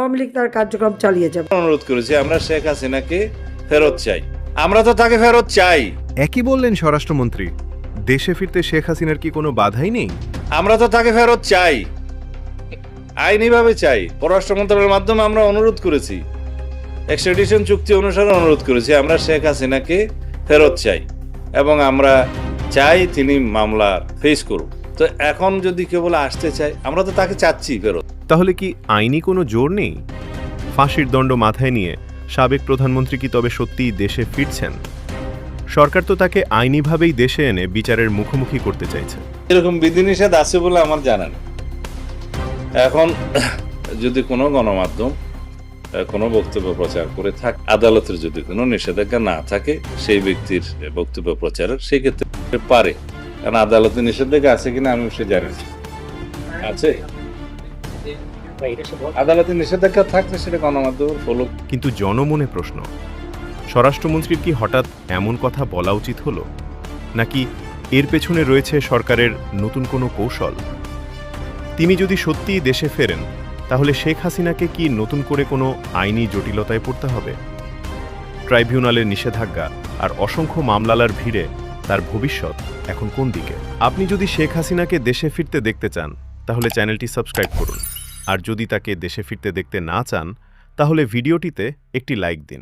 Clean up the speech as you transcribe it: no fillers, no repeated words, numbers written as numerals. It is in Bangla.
আওয়ামী লীগ তার কার্যক্রম চালিয়ে যাবে। অনুরোধ করেছি আমরা শেখ হাসিনাকে ফেরত চাই, আমরা তো তাকে ফেরত চাই। একই বললেন স্বরাষ্ট্রমন্ত্রী, দেশে ফিরতে শেখ হাসিনার কি কোনো বাধাই নেই? আমরা তো তাকে ফেরত চাই, আইনিভাবে চাই। পররাষ্ট্র মন্ত্রণালয়ের মাধ্যমে আমরা অনুরোধ করেছি, এক্সট্রাডিশন চুক্তি অনুসারে অনুরোধ করেছি, আমরা শেখ হাসিনাকে ফেরত চাই এবং আমরা চাই তিনি মামলা ফেস করুন। তো এখন যদি কেউ বলে আসতে চাই, আমরা তো তাকে চাচ্ছি ফেরত। তাহলে কি আইনি কোনো জোর নেই? ফাঁসির দণ্ড মাথায় নিয়ে সাবেক প্রধানমন্ত্রী কি তবে সত্যিই দেশে ফিরছেন? সরকার তো তাকে আইনিভাবেই দেশে এনে বিচারের মুখোমুখি করতে চাইছে। এরকম বিধিনিষেধ আছে বলে আমার জানা নেই। এখন যদি কোনো গণমাধ্যম কোনো বক্তব্য প্রচার করে থাকে, আদালতের যদি কোনো নিষেধাজ্ঞা না থাকে সেই ব্যক্তির বক্তব্য প্রচারের, সেই ক্ষেত্রে পারে। কারণ আদালতের নিষেধাজ্ঞা আছে কিনা আমি সে জানি না। আছে, আদালতের নিষেধাজ্ঞা থাকলে সেটা গণমাধ্যম ফলো। কিন্তু জনমনে প্রশ্ন, স্বরাষ্ট্রমন্ত্রীর কি হঠাৎ এমন কথা বলা উচিত হলো, নাকি এর পেছনে রয়েছে সরকারের নতুন কোনো কৌশল? তিনি যদি সত্যিই দেশে ফেরেন, তাহলে শেখ হাসিনাকে কি নতুন করে কোনো আইনি জটিলতায় পড়তে হবে? ট্রাইব্যুনালের নিষেধাজ্ঞা আর অসংখ্য মামলার ভিড়ে তার ভবিষ্যৎ এখন কোন দিকে? আপনি যদি শেখ হাসিনাকে দেশে ফিরতে দেখতে চান, তাহলে চ্যানেলটি সাবস্ক্রাইব করুন। আর যদি তাকে দেশে ফিরতে দেখতে না চান, তাহলে ভিডিওটিতে একটি লাইক দিন।